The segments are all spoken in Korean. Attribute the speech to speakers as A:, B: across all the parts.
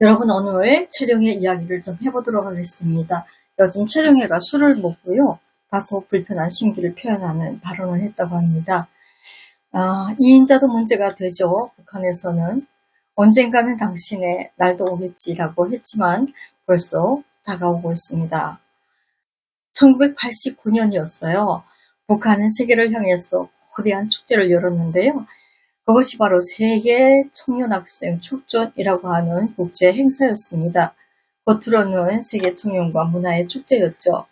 A: 여러분, 오늘 최룡의 이야기를 좀 해보도록 하겠습니다. 요즘 최룡해가 술을 먹고요. 다소 불편한 심기를 표현하는 발언을 했다고 합니다. 이인자도 문제가 되죠. 북한에서는 언젠가는 당신의 날도 오겠지라고 했지만 벌써 다가오고 있습니다. 1989년이었어요. 북한은 세계를 향해서 거대한 축제를 열었는데요. 그것이 바로 세계 청년학생 축전이라고 하는 국제 행사였습니다. 겉으로는 세계 청년과 문화의 축제였죠.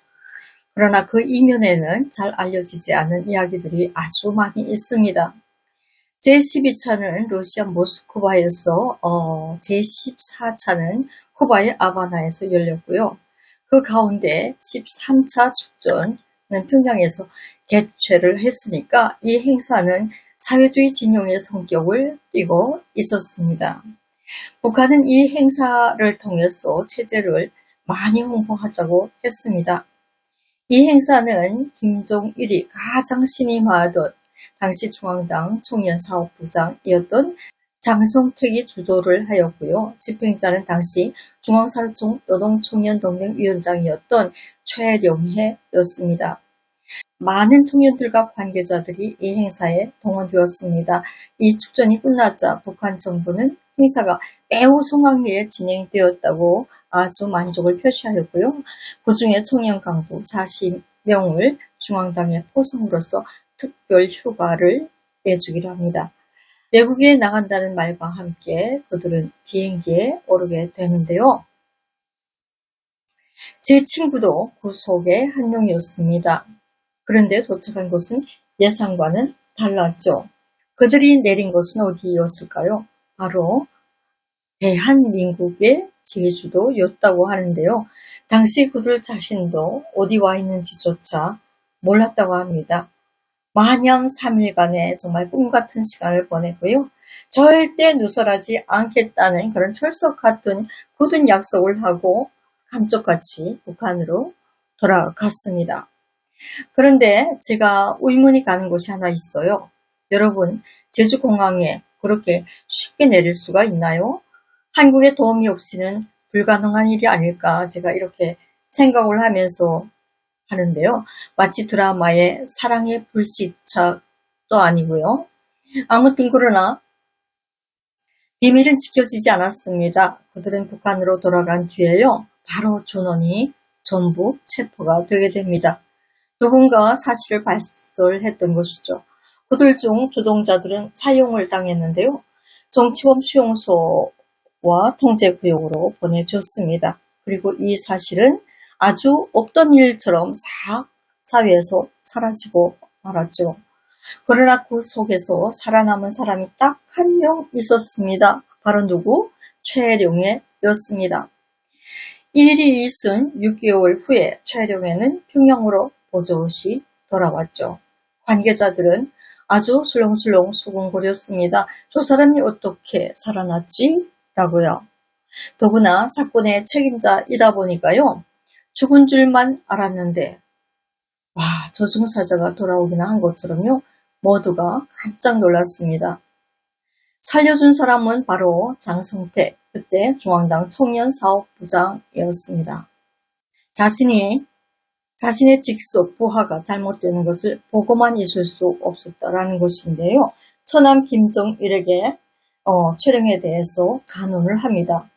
A: 그러나 그 이면에는 잘 알려지지 않은 이야기들이 아주 많이 있습니다. 제12차는 러시아 모스크바에서, 제14차는 쿠바의 아바나에서 열렸고요. 그 가운데 13차 축전은 평양에서 개최를 했으니까 이 행사는 사회주의 진영의 성격을 띠고 있었습니다. 북한은 이 행사를 통해서 체제를 많이 홍보하자고 했습니다. 이 행사는 김정일이 가장 신임하던 당시 중앙당 청년사업부장이었던 장성택이 주도를 하였고요. 집행자는 당시 중앙사회청 노동청년동맹위원장이었던 최룡해였습니다. 많은 청년들과 관계자들이 이 행사에 동원되었습니다. 이 축전이 끝나자 북한 정부는 행사가 매우 성황리에 진행되었다고 아주 만족을 표시하였고요. 그 중에 청년 간부 40명을 중앙당의 포상으로서 특별 휴가를 내주기로 합니다. 외국에 나간다는 말과 함께 그들은 비행기에 오르게 되는데요. 제 친구도 그 속의 한 명이었습니다. 그런데 도착한 곳은 예상과는 달랐죠. 그들이 내린 곳은 어디였을까요? 바로 대한민국의 제주도였다고 하는데요. 당시 그들 자신도 어디 와 있는지조차 몰랐다고 합니다. 마냥 3일간의 정말 꿈같은 시간을 보냈고요. 절대 누설하지 않겠다는 그런 철석 같은 굳은 약속을 하고 감쪽같이 북한으로 돌아갔습니다. 그런데 제가 의문이 가는 곳이 하나 있어요. 여러분, 제주공항에 그렇게 쉽게 내릴 수가 있나요? 한국의 도움이 없이는 불가능한 일이 아닐까 제가 이렇게 생각을 하면서 하는데요. 마치 드라마의 사랑의 불시착도 아니고요. 아무튼 그러나 비밀은 지켜지지 않았습니다. 그들은 북한으로 돌아간 뒤에요. 바로 전원이 전부 체포가 되게 됩니다. 누군가 사실을 발설했던 것이죠. 그들 중 주동자들은 사형을 당했는데요. 정치범 수용소와 통제구역으로 보내졌습니다. 그리고 이 사실은 아주 없던 일처럼 사회에서 사라지고 말았죠. 그러나 그 속에서 살아남은 사람이 딱 한 명 있었습니다. 바로 누구? 최룡해였습니다. 이 일이 있은 6개월 후에 최룡해는 평양으로 보조시 돌아왔죠. 관계자들은 아주 술렁술렁 수군거렸습니다. 저 사람이 어떻게 살아났지? 라고요. 더구나 사건의 책임자이다 보니까요. 죽은 줄만 알았는데 저승사자가 돌아오기나 한 것처럼요. 모두가 깜짝 놀랐습니다. 살려준 사람은 바로 장성택, 그때 중앙당 청년사업부장이었습니다. 자신의 직속 부하가 잘못되는 것을 보고만 있을 수 없었다라는 것인데요. 처남 김정일에게 최룡해에 대해서 간언을 합니다.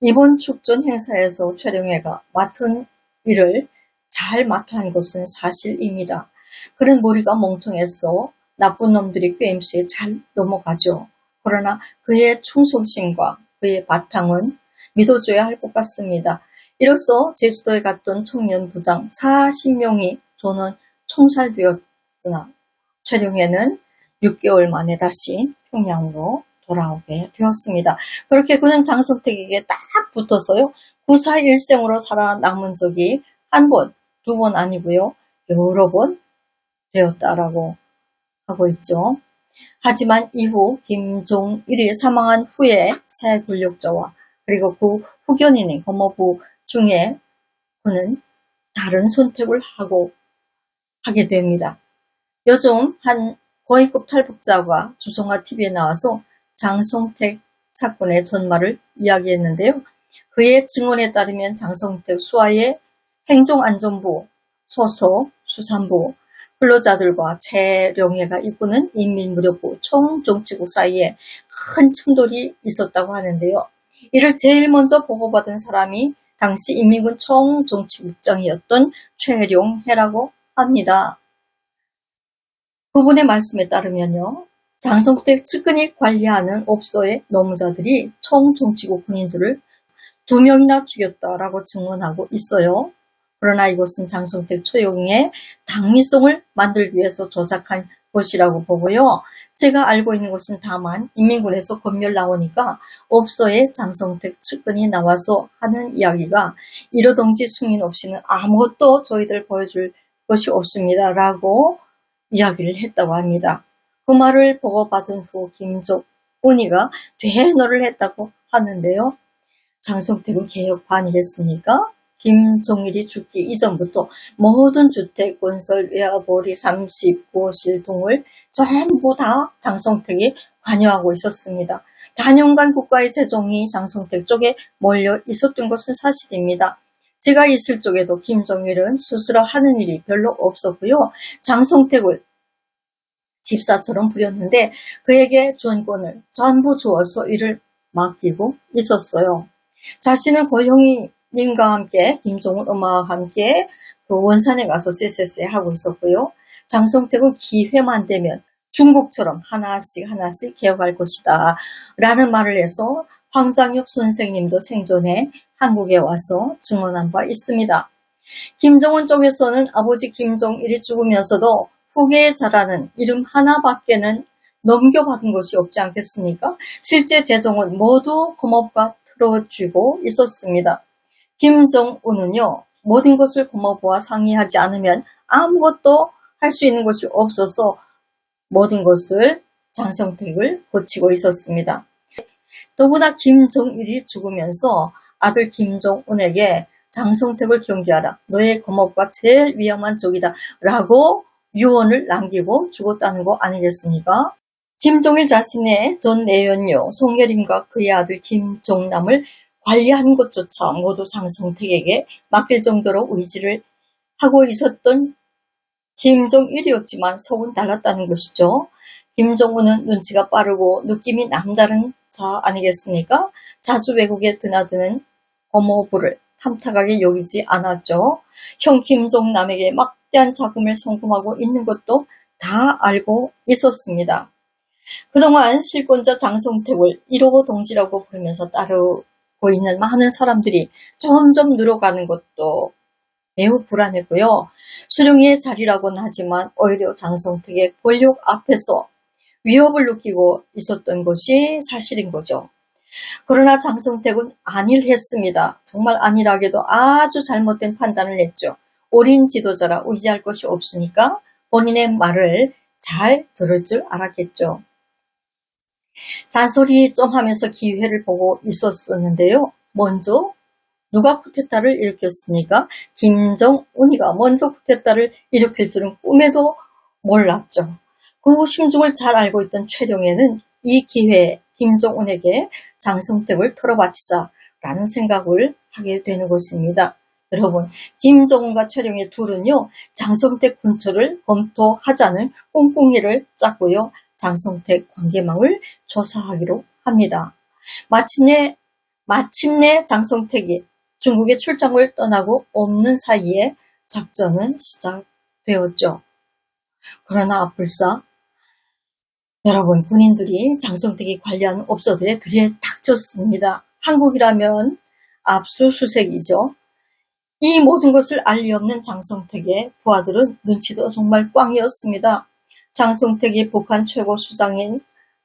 A: 이번 축전 행사에서 최룡해가 맡은 일을 잘 맡아 한 것은 사실입니다. 그런 머리가 멍청해서 나쁜 놈들이 꾀임새에 잘 넘어가죠. 그러나 그의 충성심과 그의 바탕은 믿어줘야 할 것 같습니다. 이로써 제주도에 갔던 청년 부장 40명이 저는 총살되었으나 최룡해는 6개월 만에 다시 평양으로 돌아오게 되었습니다. 그렇게 그는 장성택에게 딱 붙어서요. 구사일생으로 살아남은 적이 한 번, 두 번 아니고요. 여러 번 되었다라고 하고 있죠. 하지만 이후 김정일이 사망한 후에 새 권력자와 그리고 그 후견인인 법무부 중에 그는 다른 선택을 하게 됩니다. 요즘 한 고위급 탈북자가 주성아 TV에 나와서 장성택 사건의 전말을 이야기했는데요. 그의 증언에 따르면 장성택 수하의 행정안전부, 소속, 수산부, 근로자들과 최령해가 이끄는 인민무력부 총정치국 사이에 큰 충돌이 있었다고 하는데요. 이를 제일 먼저 보고받은 사람이 당시 인민군 총정치국장이었던 최령해라고 합니다. 그분의 말씀에 따르면요. 장성택 측근이 관리하는 업소의 노무자들이 총정치국 군인들을 2명이나 죽였다라고 증언하고 있어요. 그러나 이것은 장성택 초용의 당위성을 만들기 위해서 조작한 것이라고 보고요. 제가 알고 있는 것은 다만 인민군에서 검열 나오니까 업소에 장성택 측근이 나와서 하는 이야기가 이러덩지 승인 없이는 아무것도 저희들 보여줄 것이 없습니다. 라고 이야기를 했다고 합니다. 그 말을 보고받은 후 김종운이가 대너를 했다고 하는데요. 장성택은 개혁반이랬습니까? 김종일이 죽기 이전부터 모든 주택 건설 외화벌이 39호실 등을 전부 다 장성택이 관여하고 있었습니다. 단연간 국가의 재정이 장성택 쪽에 몰려 있었던 것은 사실입니다. 제가 있을 쪽에도 김종일은 스스로 하는 일이 별로 없었고요. 장성택을 집사처럼 부렸는데 그에게 주원권을 전부 주어서 일을 맡기고 있었어요. 자신은 고영희님과 함께 김종훈 엄마와 함께 그 원산에 가서 쎄쎄쎄 하고 있었고요. 장성택은 기회만 되면 중국처럼 하나씩 개혁할 것이다 라는 말을 해서 황장엽 선생님도 생전에 한국에 와서 증언한 바 있습니다. 김정은 쪽에서는 아버지 김정일이 죽으면서도 후계에 자라는 이름 하나밖에는 넘겨받은 것이 없지 않겠습니까? 실제 재정은 모두 고모부가 틀어쥐고 있었습니다. 김정은은요, 모든 것을 고모부와 상의하지 않으면 아무것도 할 수 있는 것이 없어서 모든 것을 장성택을 거치고 있었습니다. 더구나 김정일이 죽으면서 아들 김정은에게 장성택을 경계하라. 너의 고모부가 제일 위험한 적이다. 라고 유언을 남기고 죽었다는 거 아니겠습니까? 김종일 자신의 전 내연녀 송예림과 그의 아들 김종남을 관리한 것조차 모두 장성택에게 맡길 정도로 의지를 하고 있었던 김종일이었지만 속은 달랐다는 것이죠. 김종은은 눈치가 빠르고 느낌이 남다른 자 아니겠습니까? 자주 외국에 드나드는 고모부를 탐탁하게 여기지 않았죠. 형 김종남에게 막대한 자금을 송금하고 있는 것도 다 알고 있었습니다. 그동안 실권자 장성택을 1호 동지라고 부르면서 따르고 있는 많은 사람들이 점점 늘어가는 것도 매우 불안했고요. 수령의 자리라고는 하지만 오히려 장성택의 권력 앞에서 위협을 느끼고 있었던 것이 사실인 거죠. 그러나 장성택은 안일했습니다. 정말 안일하게도 아주 잘못된 판단을 했죠. 어린 지도자라 의지할 것이 없으니까 본인의 말을 잘 들을 줄 알았겠죠. 잔소리 좀 하면서 기회를 보고 있었는데요. 먼저 누가 쿠데타를 일으켰습니까? 김정은이가 먼저 쿠데타를 일으킬 줄은 꿈에도 몰랐죠. 그 심중을 잘 알고 있던 최령해는 이 기회에 김정은에게 장성택을 털어바치자라는 생각을 하게 되는 것입니다. 여러분, 김정은과 최령해 둘은요, 장성택 군처를 검토하자는 꿍꿍이를 짰고요. 장성택 관계망을 조사하기로 합니다. 마침내 장성택이 중국에 출장을 떠나고 없는 사이에 작전은 시작되었죠. 그러나 앞불사 여러분, 군인들이 장성택이 관리하는 업소들의 들에 닥쳤습니다. 한국이라면 압수수색이죠. 이 모든 것을 알 리 없는 장성택의 부하들은 눈치도 정말 꽝이었습니다. 장성택이 북한 최고 수장인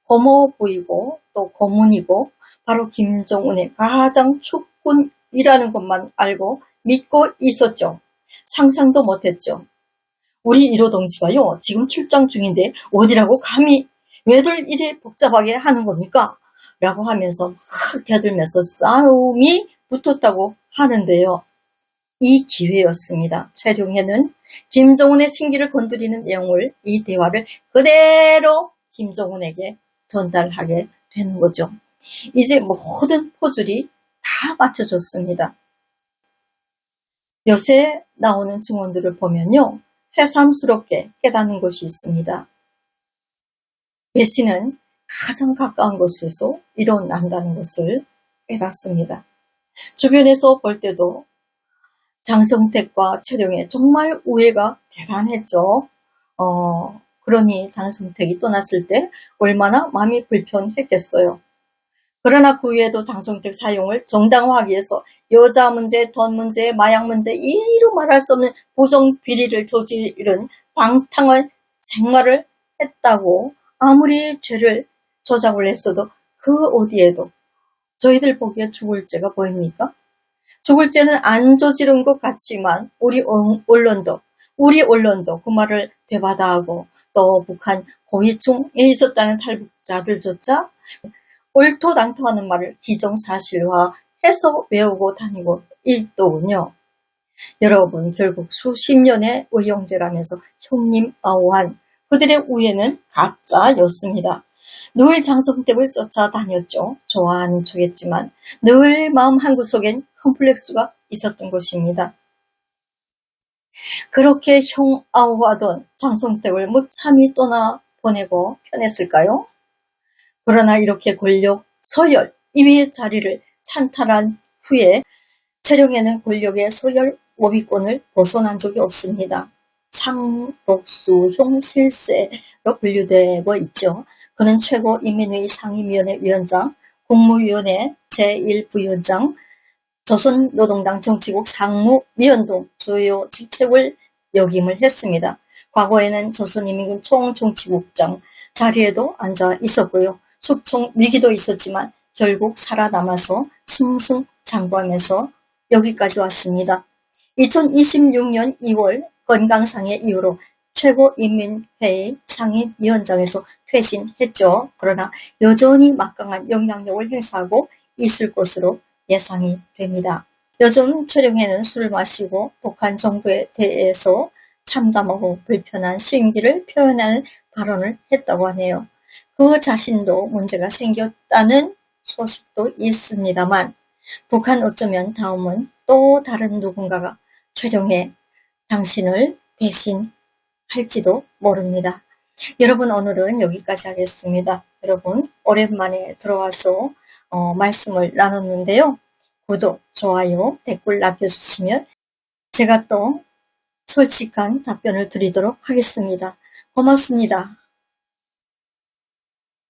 A: 고모부이고 또 고문이고 바로 김정은의 가장 축군이라는 것만 알고 믿고 있었죠. 상상도 못했죠. 우리 1호 동지가요, 지금 출장 중인데 어디라고 감히 왜들 이래 복잡하게 하는 겁니까? 라고 하면서 막 대들면서 싸움이 붙었다고 하는데요. 이 기회였습니다. 최령해는 김정은의 신기를 건드리는 내용을 이 대화를 그대로 김정은에게 전달하게 되는 거죠. 이제 모든 포줄이 다 맞춰졌습니다. 요새 나오는 증언들을 보면요. 새삼스럽게 깨닫는 것이 있습니다. 배신은 가장 가까운 곳에서 일어난다는 것을 깨닫습니다. 주변에서 볼 때도 장성택과 최룡의 정말 우애가 대단했죠. 그러니 장성택이 떠났을 때 얼마나 마음이 불편했겠어요. 그러나 그 후에도 장성택 사용을 정당화하기 위해서 여자 문제, 돈 문제, 마약 문제, 이루 말할 수 없는 부정 비리를 저지른 방탕한 생활을 했다고 아무리 죄를 조작을 했어도 그 어디에도 저희들 보기에 죽을 죄가 보입니까? 죽을 죄는 안 저지른 것 같지만 우리 언론도 그 말을 되받아하고 또 북한 고위층에 있었다는 탈북자들조차 옳토당토하는 말을 기정사실화해서 외우고 다니고 있더군요. 여러분, 결국 수십 년의 의형제라면서 형님아오한 그들의 우애는 가짜였습니다. 늘 장성택을 쫓아다녔죠. 좋아하는 척했지만 늘 마음 한구석엔 컴플렉스가 있었던 것입니다. 그렇게 형아오하던 장성택을 무참히 떠나보내고 편했을까요? 그러나 이렇게 권력, 서열, 2위의 자리를 찬탈한 후에 최룡해는 권력의 서열 워비권을 벗어난 적이 없습니다. 상독수, 형실세로 분류되고 있죠. 그는 최고인민회의 상임위원회 위원장, 국무위원회 제1부위원장, 조선노동당 정치국 상무위원 등 주요 직책을 역임을 했습니다. 과거에는 조선인민군 총정치국장 자리에도 앉아 있었고요. 숙총 위기도 있었지만 결국 살아남아서 승승장구하면서 여기까지 왔습니다. 2026년 2월 건강상의 이유로 최고인민회의 상임위원장에서 퇴진했죠. 그러나 여전히 막강한 영향력을 행사하고 있을 것으로 예상이 됩니다. 요즘 최룡해는 술을 마시고 북한 정부에 대해서 참담하고 불편한 심기를 표현하는 발언을 했다고 하네요. 그 자신도 문제가 생겼다는 소식도 있습니다만 북한 어쩌면 다음은 또 다른 누군가가 최룡해 당신을 배신할지도 모릅니다. 여러분, 오늘은 여기까지 하겠습니다. 여러분, 오랜만에 들어와서 말씀을 나눴는데요. 구독, 좋아요, 댓글 남겨주시면 제가 또 솔직한 답변을 드리도록 하겠습니다. 고맙습니다.